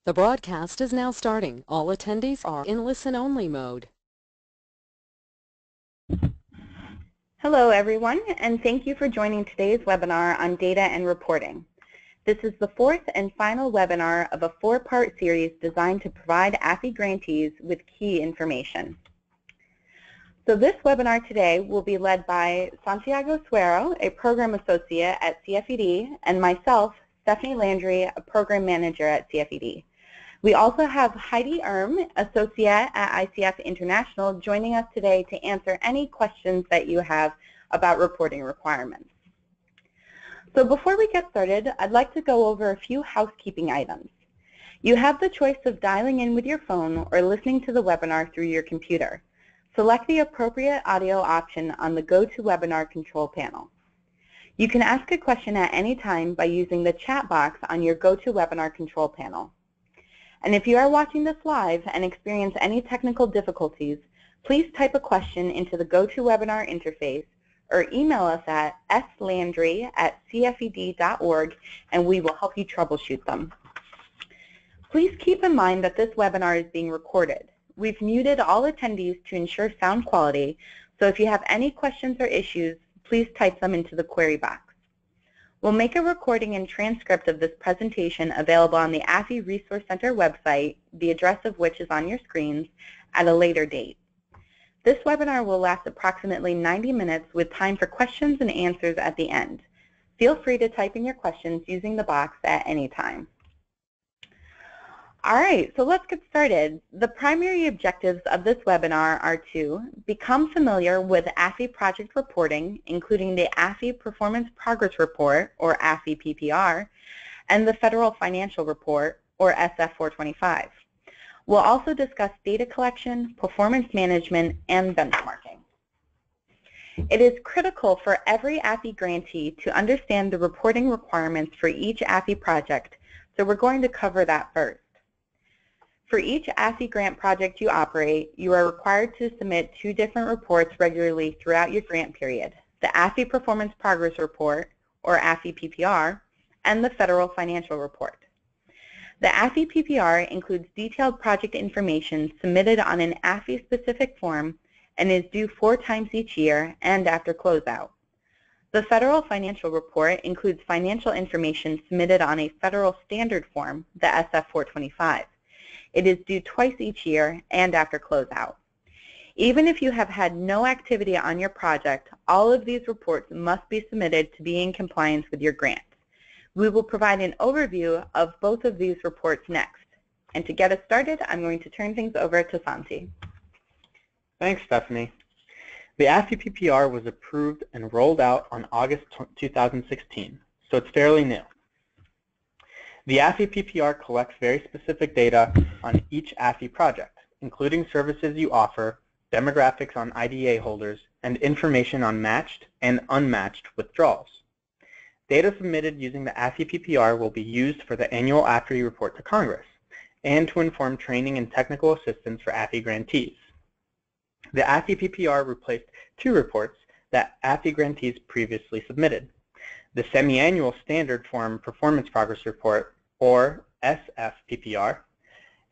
The broadcast is now starting. All attendees are in listen-only mode. Hello everyone, and thank you for joining today's webinar on data and reporting. This is the fourth and final webinar of a four-part series designed to provide AFI grantees with key information. So this webinar today will be led by Santiago Suero, a program associate at CFED, and myself, Stephanie Landry, a program manager at CFED. We also have Heidi associate at ICF International, joining us today to answer any questions that you have about reporting requirements. So before we get started, I'd like to go over a few housekeeping items. You have the choice of dialing in with your phone or listening to the webinar through your computer. Select the appropriate audio option on the GoToWebinar control panel. You can ask a question at any time by using the chat box on your GoToWebinar control panel. And if you are watching this live and experience any technical difficulties, please type a question into the GoToWebinar interface or email us at slandry@cfed.org and we will help you troubleshoot them. Please keep in mind that this webinar is being recorded. We've muted all attendees to ensure sound quality, so if you have any questions or issues, please type them into the query box. We'll make a recording and transcript of this presentation available on the AFI Resource Center website, the address of which is on your screens, at a later date. This webinar will last approximately 90 minutes with time for questions and answers at the end. Feel free to type in your questions using the box at any time. All right, so let's get started. The primary objectives of this webinar are to become familiar with AFI project reporting, including the AFI Performance Progress Report, or AFI PPR, and the Federal Financial Report, or SF425. We'll also discuss data collection, performance management, and benchmarking. It is critical for every AFI grantee to understand the reporting requirements for each AFI project, so we're going to cover that first. For each AFI grant project you operate, you are required to submit two different reports regularly throughout your grant period, the AFI Performance Progress Report, or AFI PPR, and the Federal Financial Report. The AFI PPR includes detailed project information submitted on an AFI-specific form and is due 4 times each year and after closeout. The Federal Financial Report includes financial information submitted on a federal standard form, the SF425. It is due twice each year and after closeout. Even if you have had no activity on your project, all of these reports must be submitted to be in compliance with your grant. We will provide an overview of both of these reports next. And to get us started, I'm going to turn things over to Santi. Thanks, Stephanie. The AFI PPR was approved and rolled out on August 2016, so it's fairly new. The AFI PPR collects very specific data on each AFI project, including services you offer, demographics on IDA holders, and information on matched and unmatched withdrawals. Data submitted using the AFI PPR will be used for the annual AFI report to Congress and to inform training and technical assistance for AFI grantees. The AFI PPR replaced 2 reports that AFI grantees previously submitted: the semi-annual standard form Performance Progress Report, or SF PPR,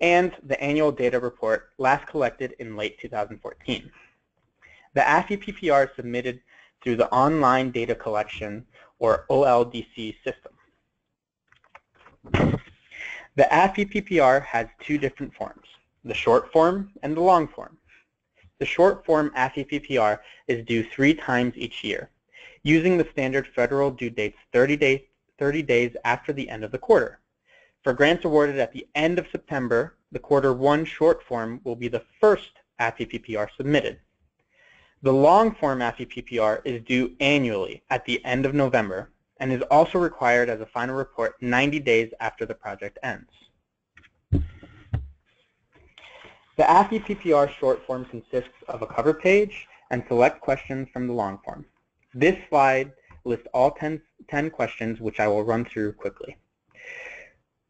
and the annual data report last collected in late 2014. The AFI PPR is submitted through the Online Data Collection, or OLDC system. The AFI PPR has 2 different forms, the short form and the long form. The short form AFI PPR is due 3 times each year, using the standard federal due dates 30 days after the end of the quarter. For grants awarded at the end of September, the Quarter 1 short form will be the first AFI PPR submitted. The long form AFI PPR is due annually at the end of November and is also required as a final report 90 days after the project ends. The AFI PPR short form consists of a cover page and select questions from the long form. This slide lists all 10 questions, which I will run through quickly.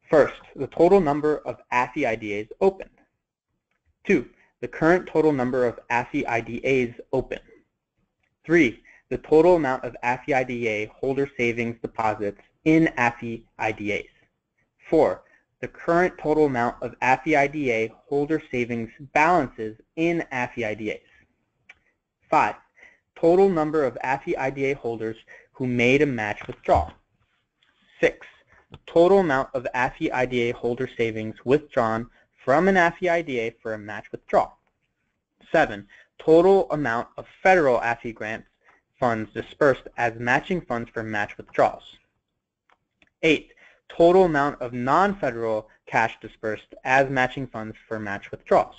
First, the total number of AFI IDAs open. 2, the current total number of AFI IDAs open. 3, the total amount of AFI IDA holder savings deposits in AFI IDAs. 4, the current total amount of AFI IDA holder savings balances in AFI IDAs. 5. Total number of AFI IDA holders who made a match withdrawal. 6. Total amount of AFI IDA holder savings withdrawn from an AFI IDA for a match withdrawal. 7. Total amount of federal AFI grants funds dispersed as matching funds for match withdrawals. 8. Total amount of non-federal cash dispersed as matching funds for match withdrawals.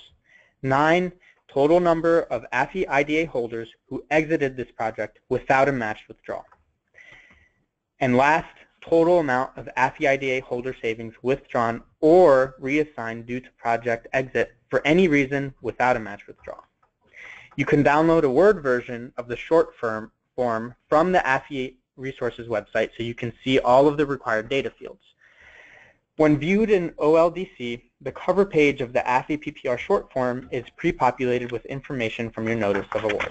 9. Total number of AFI IDA holders who exited this project without a match withdrawal. And last, total amount of AFI IDA holder savings withdrawn or reassigned due to project exit for any reason without a match withdrawal. You can download a Word version of the short form from the AFI Resources website so you can see all of the required data fields. When viewed in OLDC, the cover page of the AFI PPR short form is pre-populated with information from your notice of award.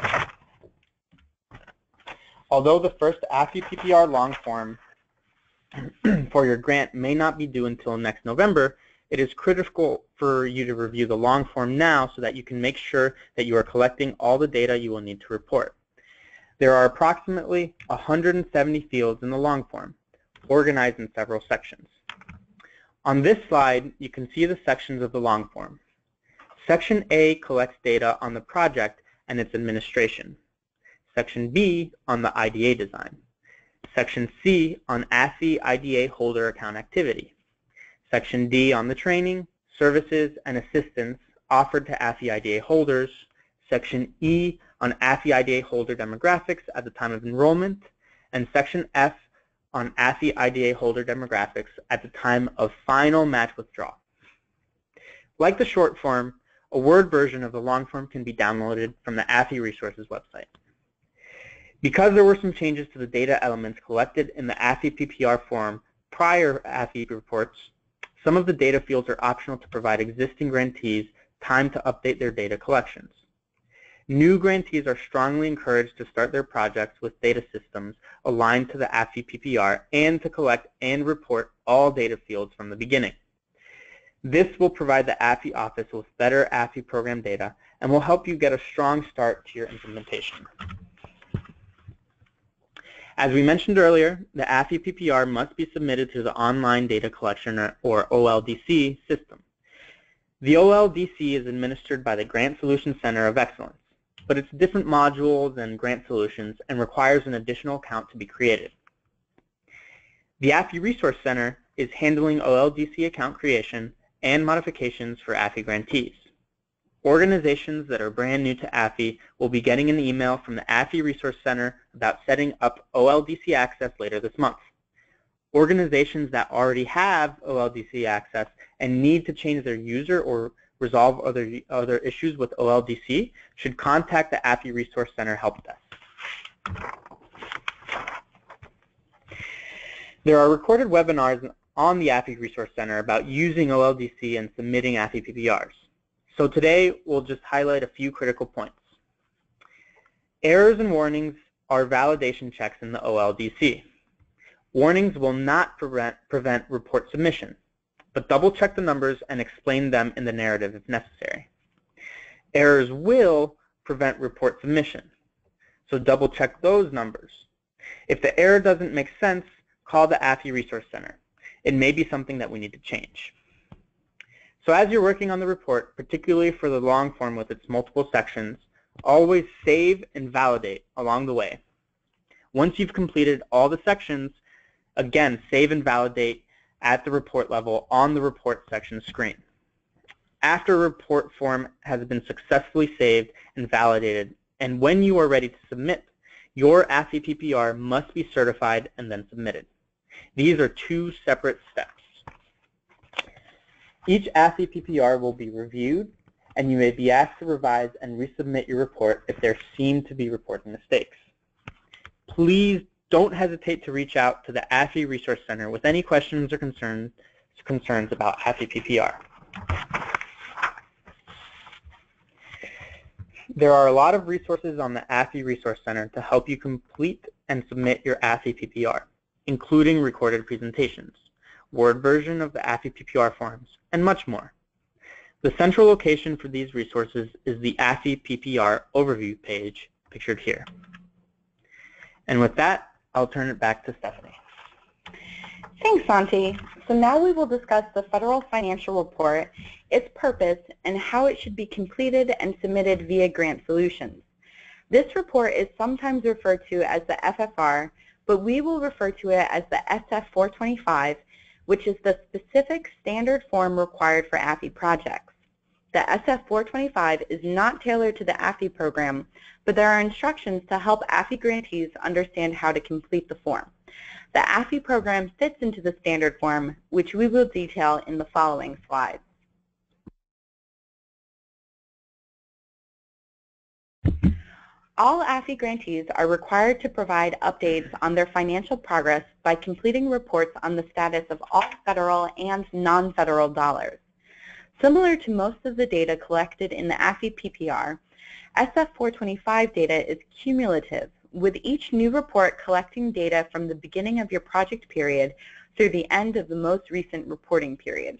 Although the first AFI PPR long form for your grant may not be due until next November, it is critical for you to review the long form now so that you can make sure that you are collecting all the data you will need to report. There are approximately 170 fields in the long form, organized in several sections. On this slide, you can see the sections of the long form. Section A collects data on the project and its administration. Section B on the IDA design. Section C on AFI IDA holder account activity. Section D on the training, services, and assistance offered to AFI IDA holders. Section E on AFI IDA holder demographics at the time of enrollment. And Section F on AFI IDA holder demographics at the time of final match withdrawal. Like the short form, a Word version of the long form can be downloaded from the AFI Resources website. Because there were some changes to the data elements collected in the AFI PPR form prior AFI reports, some of the data fields are optional to provide existing grantees time to update their data collections. New grantees are strongly encouraged to start their projects with data systems aligned to the AFI PPR and to collect and report all data fields from the beginning. This will provide the AFI office with better AFI program data and will help you get a strong start to your implementation. As we mentioned earlier, the AFI PPR must be submitted through the Online Data Collection, or OLDC, system. The OLDC is administered by the Grant Solutions Center of Excellence, but it's different modules and grant solutions and requires an additional account to be created. The AFI Resource Center is handling OLDC account creation and modifications for AFI grantees. Organizations that are brand new to AFI will be getting an email from the AFI Resource Center about setting up OLDC access later this month. Organizations that already have OLDC access and need to change their user or resolve other issues with OLDC should contact the AFI Resource Center help desk. There are recorded webinars on the AFI Resource Center about using OLDC and submitting AFI PPRs. So today, we'll just highlight a few critical points. Errors and warnings are validation checks in the OLDC. Warnings will not prevent report submission, but double-check the numbers and explain them in the narrative if necessary. Errors will prevent report submission, so double-check those numbers. If the error doesn't make sense, call the AFI Resource Center. It may be something that we need to change. So as you're working on the report, particularly for the long form with its multiple sections, always save and validate along the way. Once you've completed all the sections, again, save and validate at the report level on the report section screen. After a report form has been successfully saved and validated, and when you are ready to submit, your AFI PPR must be certified and then submitted. These are two separate steps. Each AFI PPR will be reviewed, and you may be asked to revise and resubmit your report if there seem to be reporting mistakes. Please don't hesitate to reach out to the AFI Resource Center with any questions or concerns about AFI PPR. There are a lot of resources on the AFI Resource Center to help you complete and submit your AFI PPR, including recorded presentations. Word version of the AFI PPR forms, and much more. The central location for these resources is the AFI PPR overview page, pictured here. And with that, I'll turn it back to Stephanie. Thanks, Santi. So now we will discuss the Federal Financial Report, its purpose, and how it should be completed and submitted via Grant Solutions. This report is sometimes referred to as the FFR, but we will refer to it as the SF425, which is the specific standard form required for AFI projects. The SF425 is not tailored to the AFI program, but there are instructions to help AFI grantees understand how to complete the form. The AFI program fits into the standard form, which we will detail in the following slides. All AFI grantees are required to provide updates on their financial progress by completing reports on the status of all federal and non-federal dollars. Similar to most of the data collected in the AFI PPR, SF425 data is cumulative, with each new report collecting data from the beginning of your project period through the end of the most recent reporting period.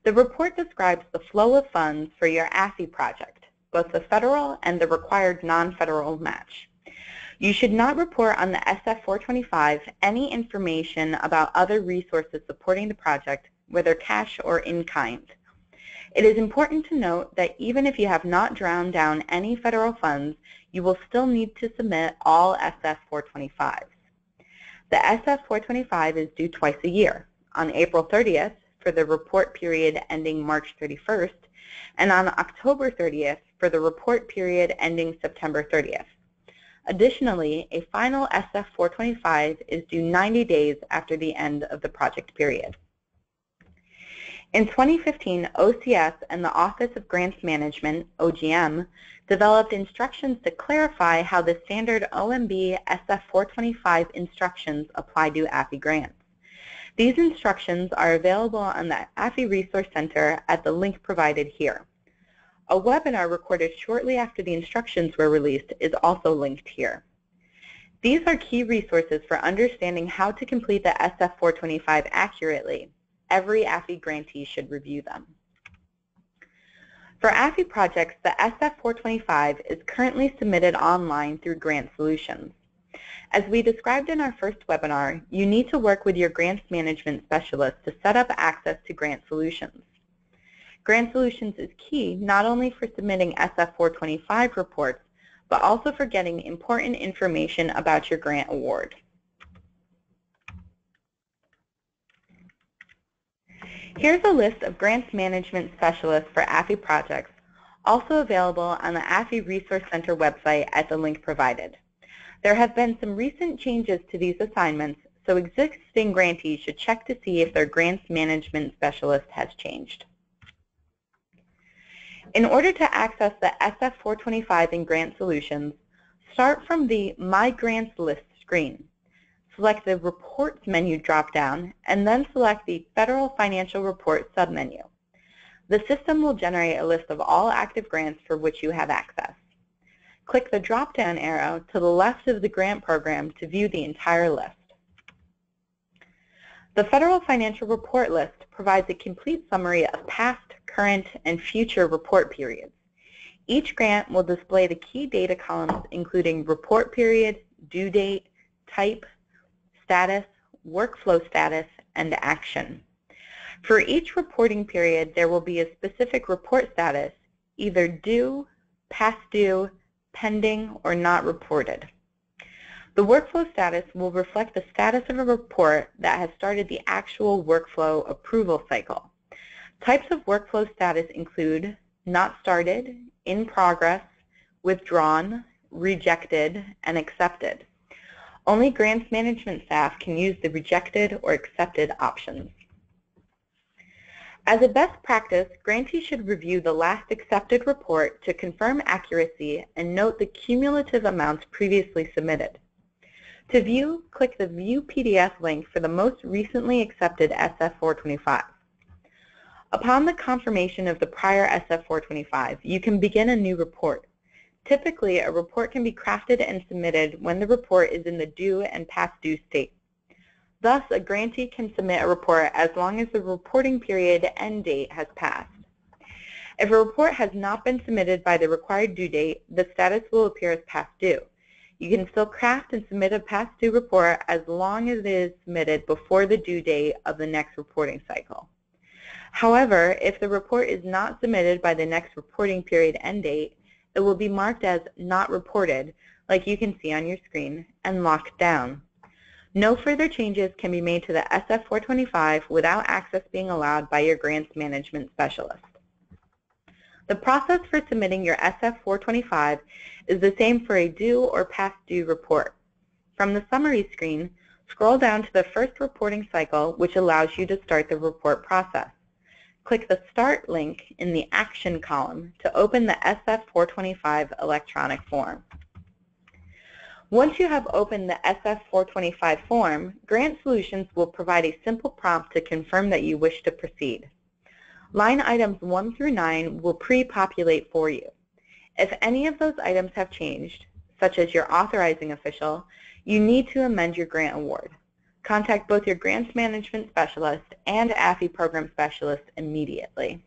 The report describes the flow of funds for your AFI project, both the federal and the required non-federal match. You should not report on the SF425 any information about other resources supporting the project, whether cash or in kind. It is important to note that even if you have not drawn down any federal funds, you will still need to submit all SF425s. The SF425 is due twice a year, on April 30th for the report period ending March 31st, and on October 30th for the report period ending September 30th. Additionally, a final SF425 is due 90 days after the end of the project period. In 2015, OCS and the Office of Grants Management, OGM, developed instructions to clarify how the standard OMB SF425 instructions apply to AFI grants. These instructions are available on the AFI Resource Center at the link provided here. A webinar recorded shortly after the instructions were released is also linked here. These are key resources for understanding how to complete the SF425 accurately. Every AFI grantee should review them. For AFI projects, the SF425 is currently submitted online through Grant Solutions. As we described in our first webinar, you need to work with your grants management specialist to set up access to Grant Solutions. Grant Solutions is key not only for submitting SF425 reports, but also for getting important information about your grant award. Here's a list of grants management specialists for AFI projects, also available on the AFI Resource Center website at the link provided. There have been some recent changes to these assignments, so existing grantees should check to see if their grants management specialist has changed. In order to access the SF425 in Grant Solutions, start from the My Grants List screen. Select the Reports menu drop-down, and then select the Federal Financial Report submenu. The system will generate a list of all active grants for which you have access. Click the drop-down arrow to the left of the grant program to view the entire list. The Federal Financial Report list provides a complete summary of past, current, and future report periods. Each grant will display the key data columns including report period, due date, type, status, workflow status, and action. For each reporting period, there will be a specific report status, either due, past due, pending, or not reported. The workflow status will reflect the status of a report that has started the actual workflow approval cycle. Types of workflow status include not started, in progress, withdrawn, rejected, and accepted. Only grants management staff can use the rejected or accepted options. As a best practice, grantees should review the last accepted report to confirm accuracy and note the cumulative amounts previously submitted. To view, click the View PDF link for the most recently accepted SF425. Upon the confirmation of the prior SF425, you can begin a new report. Typically, a report can be crafted and submitted when the report is in the due and past due state. Thus, a grantee can submit a report as long as the reporting period end date has passed. If a report has not been submitted by the required due date, the status will appear as past due. You can still craft and submit a past due report as long as it is submitted before the due date of the next reporting cycle. However, if the report is not submitted by the next reporting period end date, it will be marked as not reported, like you can see on your screen, and locked down. No further changes can be made to the SF425 without access being allowed by your grants management specialist. The process for submitting your SF425 is the same for a due or past due report. From the summary screen, scroll down to the first reporting cycle, which allows you to start the report process. Click the Start link in the Action column to open the SF425 electronic form. Once you have opened the SF425 form, Grant Solutions will provide a simple prompt to confirm that you wish to proceed. Line items 1 through 9 will pre-populate for you. If any of those items have changed, such as your authorizing official, you need to amend your grant award. Contact both your grants management specialist and AFI program specialist immediately.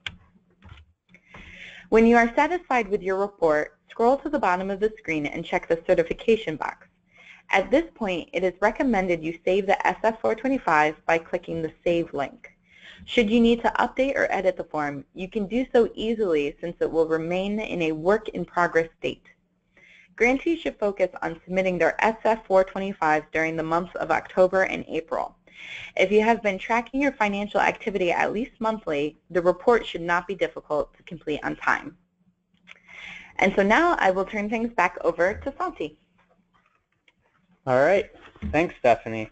When you are satisfied with your report, scroll to the bottom of the screen and check the certification box. At this point, it is recommended you save the SF425 by clicking the Save link. Should you need to update or edit the form, you can do so easily since it will remain in a work-in-progress state. Grantees should focus on submitting their SF425s during the months of October and April. If you have been tracking your financial activity at least monthly, the report should not be difficult to complete on time. And so now I will turn things back over to Santi. All right, thanks, Stephanie.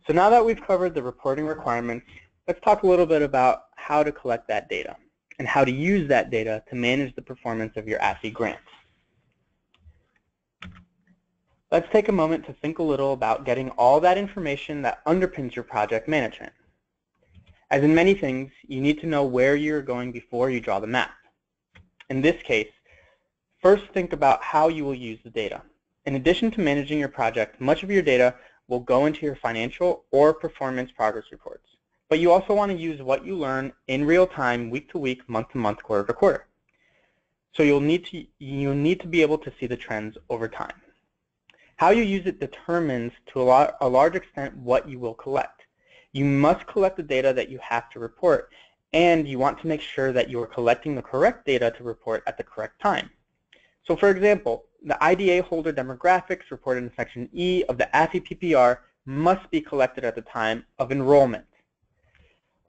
So now that we've covered the reporting requirements, let's talk a little bit about how to collect that data and how to use that data to manage the performance of your AFI grants. Let's take a moment to think a little about getting all that information that underpins your project management. As in many things, you need to know where you're going before you draw the map. In this case, first think about how you will use the data. In addition to managing your project, much of your data will go into your financial or performance progress reports. But you also want to use what you learn in real time, week to week, month to month, quarter to quarter. So you'll need to be able to see the trends over time. How you use it determines to a large extent what you will collect. You must collect the data that you have to report, and you want to make sure that you are collecting the correct data to report at the correct time. So for example, the IDA holder demographics reported in Section E of the AFI PPR must be collected at the time of enrollment.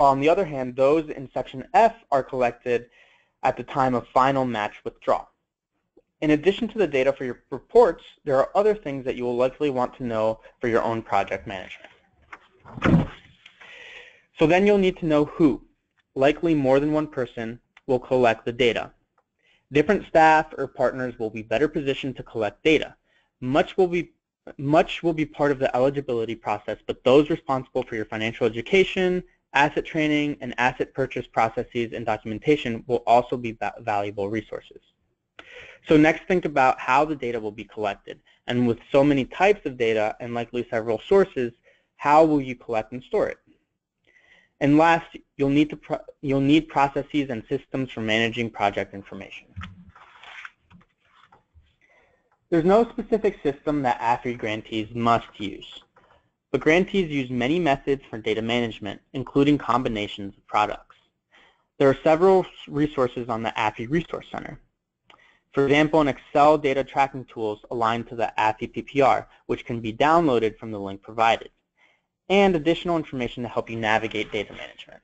On the other hand, those in Section F are collected at the time of final match withdrawal. In addition to the data for your reports, there are other things that you will likely want to know for your own project management. So then you'll need to know who, likely more than one person, will collect the data. Different staff or partners will be better positioned to collect data. Much will be part of the eligibility process, but those responsible for your financial education, asset training, and asset purchase processes and documentation will also be valuable resources. So next, think about how the data will be collected. And with so many types of data and likely several sources, how will you collect and store it? And last, you'll need processes and systems for managing project information. There's no specific system that AFI grantees must use, but grantees use many methods for data management, including combinations of products. There are several resources on the AFI Resource Center. For example, an Excel data tracking tools aligned to the AFI PPR, which can be downloaded from the link provided, and additional information to help you navigate data management.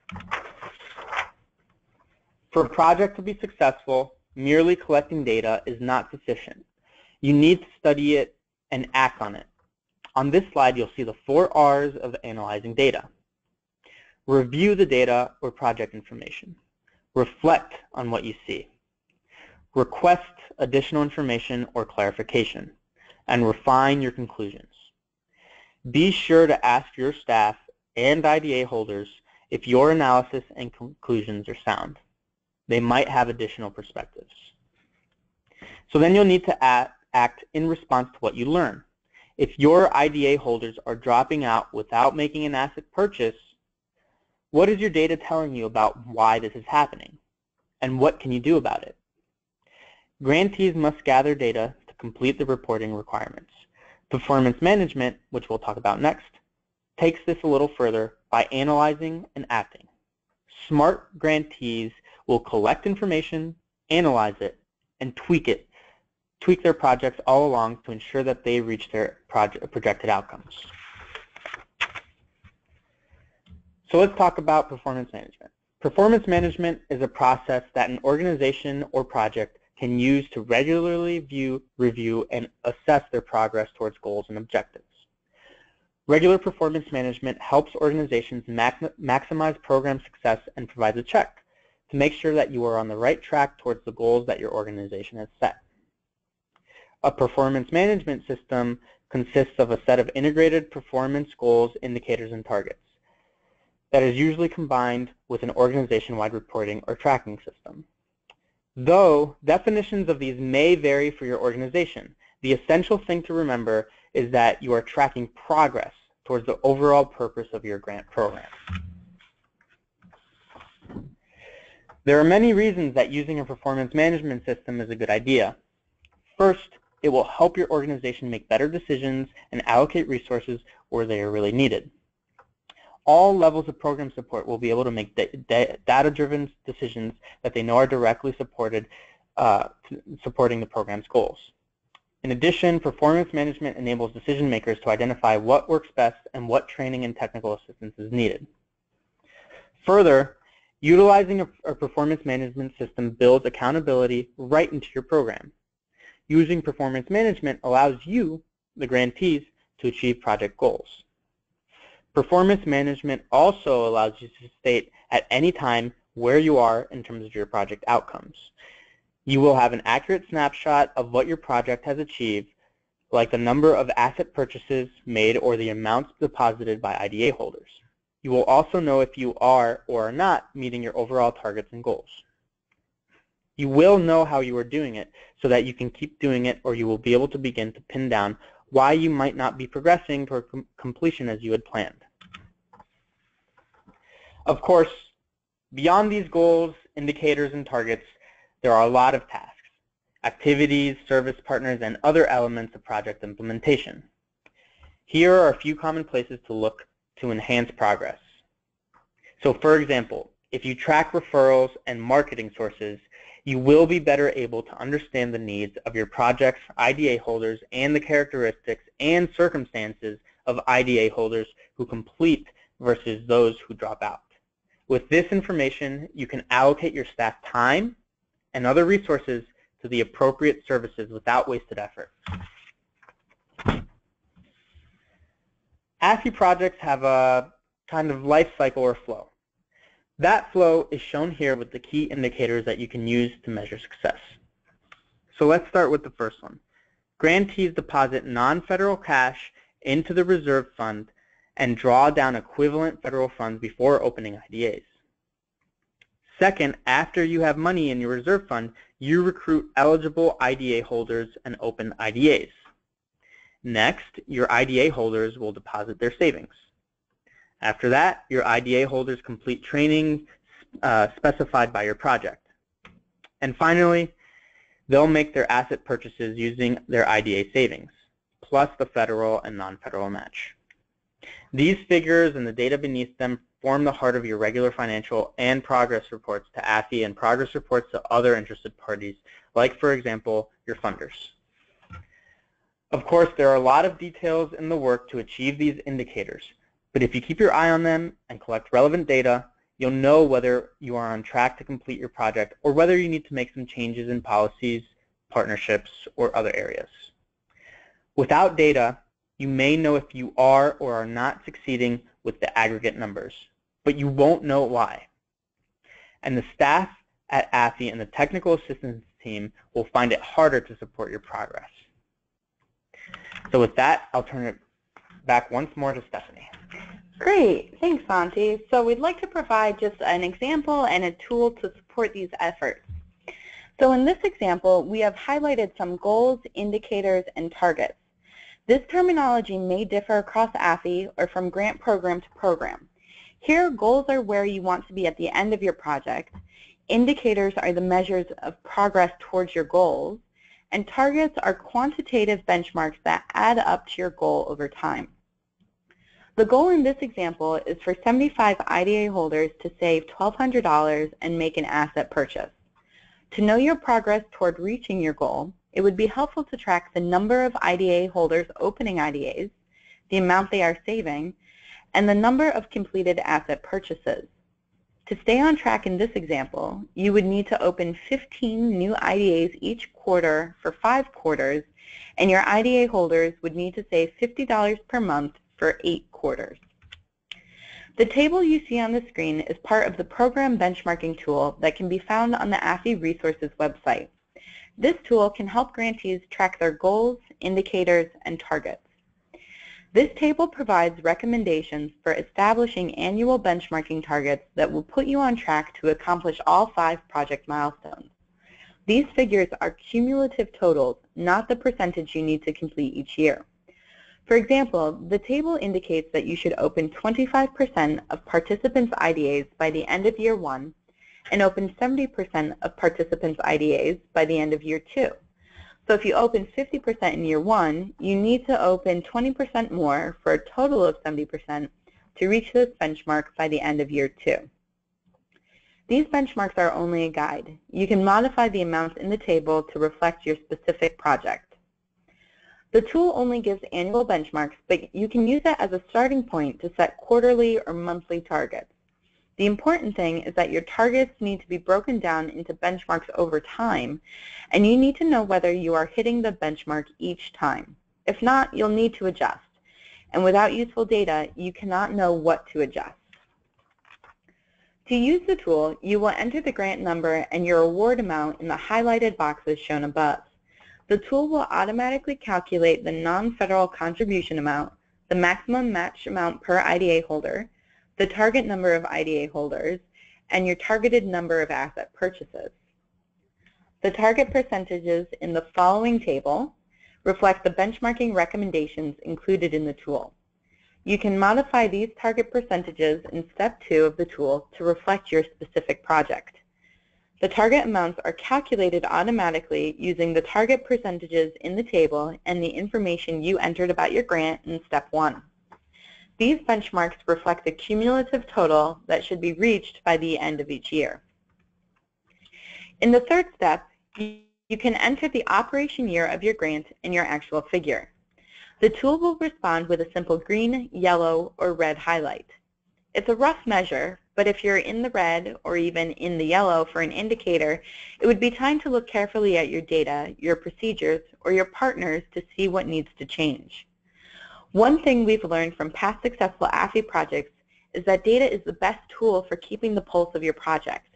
For a project to be successful, merely collecting data is not sufficient. You need to study it and act on it. On this slide, you'll see the 4 R's of analyzing data. Review the data or project information. Reflect on what you see. Request additional information or clarification, and refine your conclusions. Be sure to ask your staff and IDA holders if your analysis and conclusions are sound. They might have additional perspectives. So then you'll need to act in response to what you learn. If your IDA holders are dropping out without making an asset purchase, what is your data telling you about why this is happening? And what can you do about it? Grantees must gather data to complete the reporting requirements. Performance management, which we'll talk about next, takes this a little further by analyzing and acting. Smart grantees will collect information, analyze it, and tweak their projects all along to ensure that they reach their projected outcomes. So let's talk about performance management. Performance management is a process that an organization or project can use to regularly review, and assess their progress towards goals and objectives. Regular performance management helps organizations maximize program success and provides a check to make sure that you are on the right track towards the goals that your organization has set. A performance management system consists of a set of integrated performance goals, indicators, and targets that is usually combined with an organization-wide reporting or tracking system. Though definitions of these may vary for your organization, the essential thing to remember is that you are tracking progress towards the overall purpose of your grant program. There are many reasons that using a performance management system is a good idea. First, it will help your organization make better decisions and allocate resources where they are really needed. All levels of program support will be able to make data-driven decisions that they know are directly supporting the program's goals. In addition, performance management enables decision makers to identify what works best and what training and technical assistance is needed. Further, utilizing a performance management system builds accountability right into your program. Using performance management allows you, the grantees, to achieve project goals. Performance management also allows you to state at any time where you are in terms of your project outcomes. You will have an accurate snapshot of what your project has achieved, like the number of asset purchases made or the amounts deposited by IDA holders. You will also know if you are or are not meeting your overall targets and goals. You will know how you are doing it so that you can keep doing it, or you will be able to begin to pin down why you might not be progressing toward completion as you had planned. Of course, beyond these goals, indicators, and targets, there are a lot of tasks, activities, service partners, and other elements of project implementation. Here are a few common places to look to enhance progress. So for example, if you track referrals and marketing sources, you will be better able to understand the needs of your project's IDA holders and the characteristics and circumstances of IDA holders who complete versus those who drop out. With this information, you can allocate your staff time and other resources to the appropriate services without wasted effort. AFI projects have a kind of life cycle or flow. That flow is shown here with the key indicators that you can use to measure success. So let's start with the first one. Grantees deposit non-federal cash into the reserve fund and draw down equivalent federal funds before opening IDAs. Second, after you have money in your reserve fund, you recruit eligible IDA holders and open IDAs. Next, your IDA holders will deposit their savings. After that, your IDA holders complete training specified by your project. And finally, they'll make their asset purchases using their IDA savings, plus the federal and non-federal match. These figures and the data beneath them form the heart of your regular financial and progress reports to AFI and progress reports to other interested parties, like, for example, your funders. Of course, there are a lot of details in the work to achieve these indicators, but if you keep your eye on them and collect relevant data, you'll know whether you are on track to complete your project or whether you need to make some changes in policies, partnerships, or other areas. Without data, you may know if you are or are not succeeding with the aggregate numbers, but you won't know why. And the staff at AFI and the technical assistance team will find it harder to support your progress. So with that, I'll turn it back once more to Stephanie. Great, thanks, Santi. So we'd like to provide just an example and a tool to support these efforts. So in this example, we have highlighted some goals, indicators, and targets. This terminology may differ across AFI or from grant program to program. Here, goals are where you want to be at the end of your project, indicators are the measures of progress towards your goals, and targets are quantitative benchmarks that add up to your goal over time. The goal in this example is for 75 IDA holders to save $1,200 and make an asset purchase. To know your progress toward reaching your goal, it would be helpful to track the number of IDA holders opening IDAs, the amount they are saving, and the number of completed asset purchases. To stay on track in this example, you would need to open 15 new IDAs each quarter for 5 quarters, and your IDA holders would need to save $50 per month for 8 quarters. The table you see on the screen is part of the program benchmarking tool that can be found on the AFI Resources website. This tool can help grantees track their goals, indicators, and targets. This table provides recommendations for establishing annual benchmarking targets that will put you on track to accomplish all 5 project milestones. These figures are cumulative totals, not the percentage you need to complete each year. For example, the table indicates that you should open 25% of participants' IDAs by the end of year 1 and open 70% of participants' IDAs by the end of year 2. So if you open 50% in year 1, you need to open 20% more for a total of 70% to reach this benchmark by the end of year 2. These benchmarks are only a guide. You can modify the amounts in the table to reflect your specific project. The tool only gives annual benchmarks, but you can use it as a starting point to set quarterly or monthly targets. The important thing is that your targets need to be broken down into benchmarks over time, and you need to know whether you are hitting the benchmark each time. If not, you'll need to adjust. And without useful data, you cannot know what to adjust. To use the tool, you will enter the grant number and your award amount in the highlighted boxes shown above. The tool will automatically calculate the non-federal contribution amount, the maximum match amount per IDA holder, the target number of IDA holders, and your targeted number of asset purchases. The target percentages in the following table reflect the benchmarking recommendations included in the tool. You can modify these target percentages in step 2 of the tool to reflect your specific project. The target amounts are calculated automatically using the target percentages in the table and the information you entered about your grant in step 1. These benchmarks reflect the cumulative total that should be reached by the end of each year. In the third step, you can enter the operation year of your grant and your actual figure. The tool will respond with a simple green, yellow, or red highlight. It's a rough measure, but if you're in the red or even in the yellow for an indicator, it would be time to look carefully at your data, your procedures, or your partners to see what needs to change. One thing we've learned from past successful AFI projects is that data is the best tool for keeping the pulse of your project.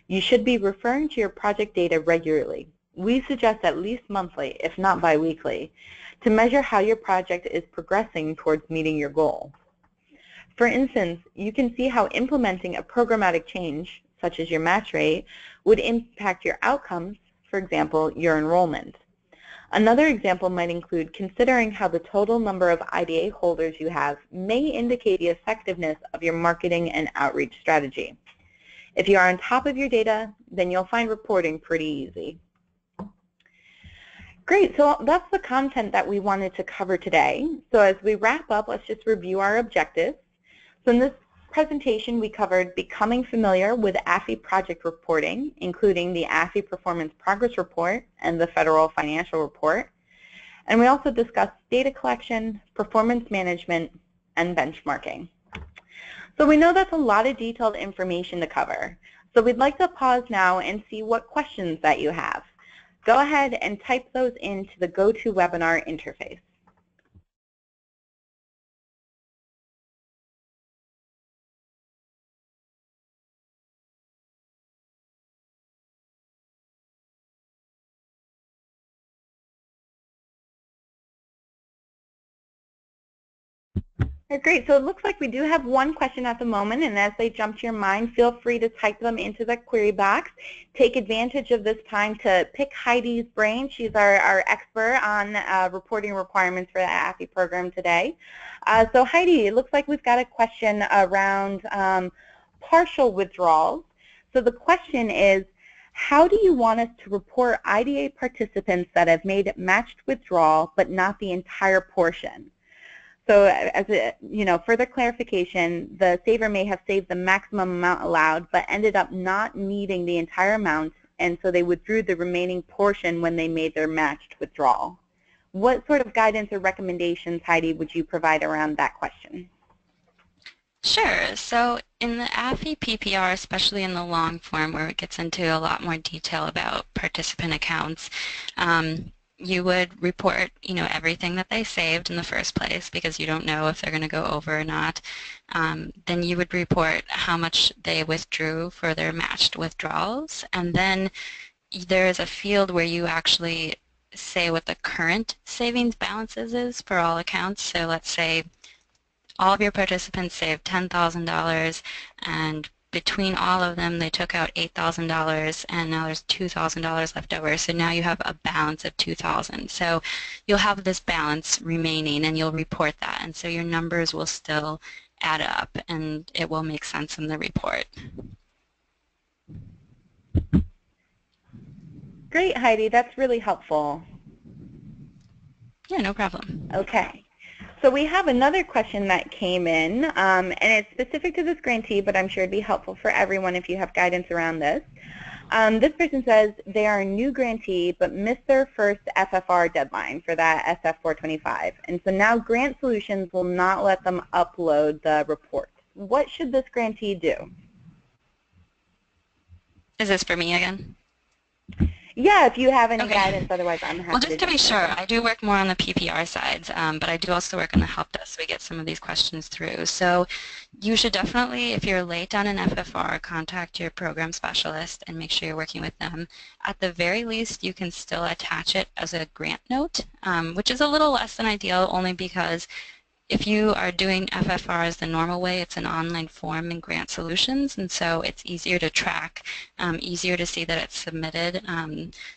You should be referring to your project data regularly. We suggest at least monthly, if not biweekly, to measure how your project is progressing towards meeting your goal. For instance, you can see how implementing a programmatic change, such as your match rate, would impact your outcomes, for example, your enrollment. Another example might include considering how the total number of IDA holders you have may indicate the effectiveness of your marketing and outreach strategy. If you are on top of your data, then you'll find reporting pretty easy. Great, so that's the content that we wanted to cover today. So as we wrap up, let's just review our objectives. So in this presentation, we covered becoming familiar with AFI project reporting, including the AFI Performance Progress Report and the Federal Financial Report. And we also discussed data collection, performance management, and benchmarking. So we know that's a lot of detailed information to cover. So we'd like to pause now and see what questions that you have. Go ahead and type those into the GoToWebinar interface. Great. So it looks like we do have one question at the moment, and as they jump to your mind, feel free to type them into the query box. Take advantage of this time to pick Heidi's brain. She's our expert on reporting requirements for the AFI program today. So Heidi, it looks like we've got a question around partial withdrawals. So the question is, how do you want us to report IDA participants that have made matched withdrawal but not the entire portion? So as a further clarification, the saver may have saved the maximum amount allowed but ended up not needing the entire amount, and so they withdrew the remaining portion when they made their matched withdrawal. What sort of guidance or recommendations, Heidi, would you provide around that question? Sure. So in the AFI PPR, especially in the long form where it gets into a lot more detail about participant accounts, you would report, everything that they saved in the first place because you don't know if they're going to go over or not. Then you would report how much they withdrew for their matched withdrawals. And then there is a field where you actually say what the current savings balances is for all accounts. So let's say all of your participants saved $10,000 and between all of them, they took out $8,000, and now there's $2,000 left over. So now you have a balance of $2,000. So you'll have this balance remaining, and you'll report that. And so your numbers will still add up, and it will make sense in the report. Great, Heidi. That's really helpful. Yeah, no problem. Okay. So we have another question that came in, and it's specific to this grantee, but I'm sure it'd be helpful for everyone if you have guidance around this. This person says they are a new grantee but missed their first FFR deadline for that SF425, and so now Grant Solutions will not let them upload the report. What should this grantee do? Is this for me again? Yeah, if you have any Okay. guidance, otherwise I'm happy. Well, just to be sure, I do work more on the PPR side, but I do also work on the help desk, so we get some of these questions through. So you should definitely, if you're late on an FFR, contact your program specialist and make sure you're working with them. At the very least, you can still attach it as a grant note, which is a little less than ideal only because if you are doing FFRs the normal way, it's an online form in Grant Solutions, and so it's easier to track, easier to see that it's submitted.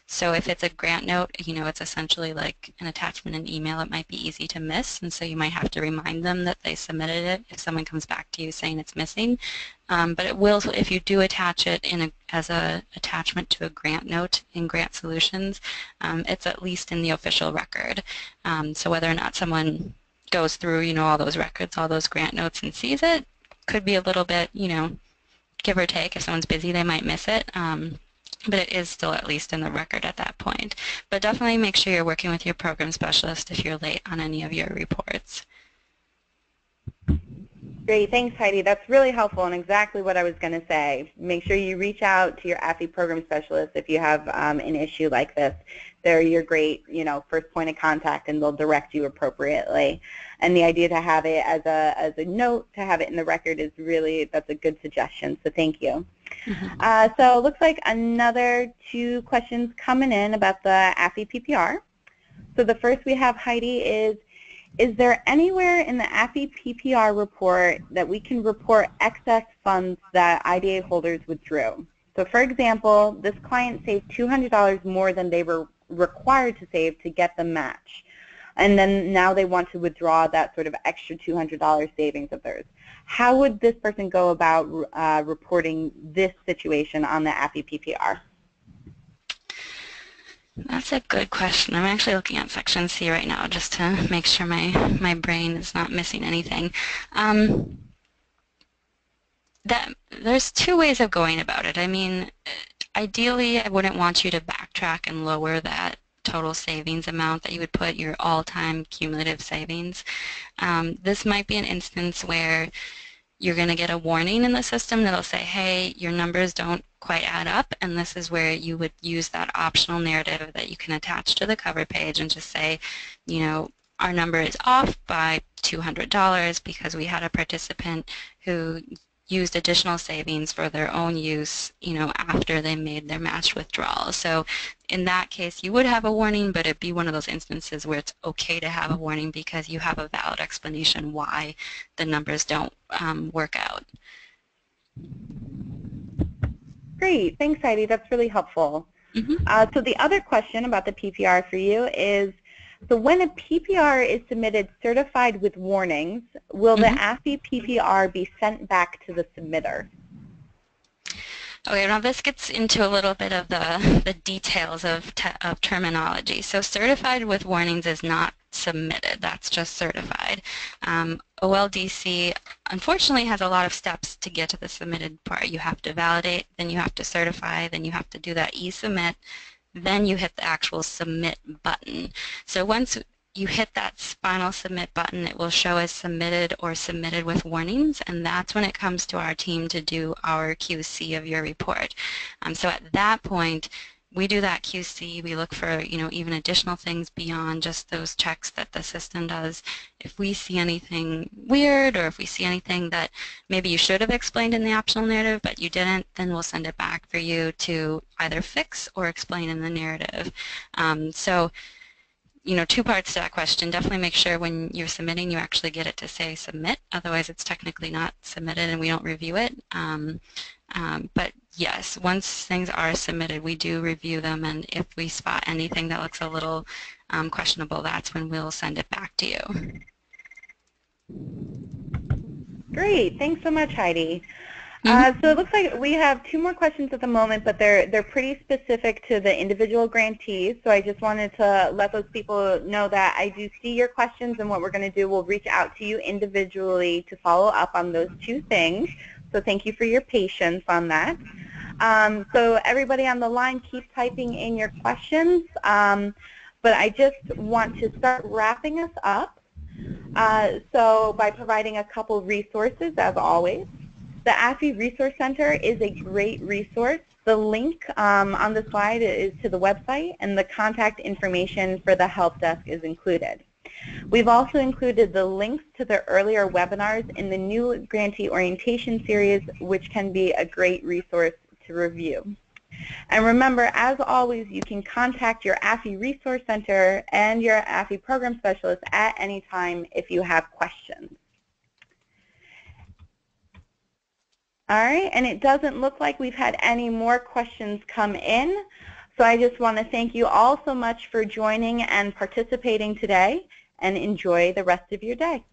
So if it's a grant note, it's essentially like an attachment in email. It might be easy to miss, and so you might have to remind them that they submitted it if someone comes back to you saying it's missing. But it will, if you do attach it as an attachment to a grant note in Grant Solutions, it's at least in the official record. So whether or not someone goes through, all those records, all those grant notes and sees it, could be a little bit, give or take. If someone's busy, they might miss it, but it is still at least in the record at that point. But definitely make sure you're working with your program specialist if you're late on any of your reports. Great, thanks Heidi. That's really helpful and exactly what I was going to say. Make sure you reach out to your AFI program specialist if you have an issue like this. They're your great, first point of contact, and they'll direct you appropriately. And the idea to have it as a note, to have it in the record, is really, that's a good suggestion. So thank you. Mm-hmm. So it looks like another 2 questions coming in about the AFI PPR. So the first we have, Heidi, is there anywhere in the AFI PPR report that we can report excess funds that IDA holders withdrew? So for example, this client saved $200 more than they were required to save to get the match. And then now they want to withdraw that sort of extra $200 savings of theirs. How would this person go about reporting this situation on the AFI PPR? That's a good question. I'm actually looking at section C right now just to make sure my brain is not missing anything. There's 2 ways of going about it. I mean, ideally, I wouldn't want you to backtrack and lower that total savings amount that you would put your all-time cumulative savings. This might be an instance where you're going to get a warning in the system that'll say, hey, your numbers don't quite add up, and this is where you would use that optional narrative that you can attach to the cover page and just say, our number is off by $200 because we had a participant who used additional savings for their own use, after they made their match withdrawal. So in that case, you would have a warning, but it'd be one of those instances where it's okay to have a warning because you have a valid explanation why the numbers don't work out. Great. Thanks, Heidi. That's really helpful. So the other question about the PPR for you is, so when a PPR is submitted certified with warnings, will the AFI PPR be sent back to the submitter? Okay, now this gets into a little bit of the details of terminology. So certified with warnings is not submitted. That's just certified. OLDC, unfortunately, has a lot of steps to get to the submitted part. You have to validate, then you have to certify, then you have to do that e-submit, then you hit the actual submit button. So once you hit that final submit button, it will show as submitted or submitted with warnings, and that's when it comes to our team to do our QC of your report. So at that point, we do that QC. We look for, even additional things beyond just those checks that the system does. If we see anything weird, or if we see anything that maybe you should have explained in the optional narrative but you didn't, then we'll send it back for you to either fix or explain in the narrative. So, two parts to that question. Definitely make sure when you're submitting you actually get it to say submit. Otherwise, it's technically not submitted and we don't review it. But yes, once things are submitted, we do review them, and if we spot anything that looks a little questionable, that's when we'll send it back to you. Great. Thanks so much, Heidi. So it looks like we have 2 more questions at the moment, but they're pretty specific to the individual grantees. So I just wanted to let those people know that I do see your questions, and what we're going to do, we'll reach out to you individually to follow up on those 2 things. So thank you for your patience on that. So everybody on the line, keep typing in your questions. But I just want to start wrapping us up. So by providing a couple resources, as always. The AFI Resource Center is a great resource. The link on the slide is to the website, and the contact information for the help desk is included. We've also included the links to the earlier webinars in the new grantee orientation series, which can be a great resource to review. And remember, as always, you can contact your AFI Resource Center and your AFI Program Specialist at any time if you have questions. All right, and it doesn't look like we've had any more questions come in. So I just want to thank you all so much for joining and participating today, and enjoy the rest of your day.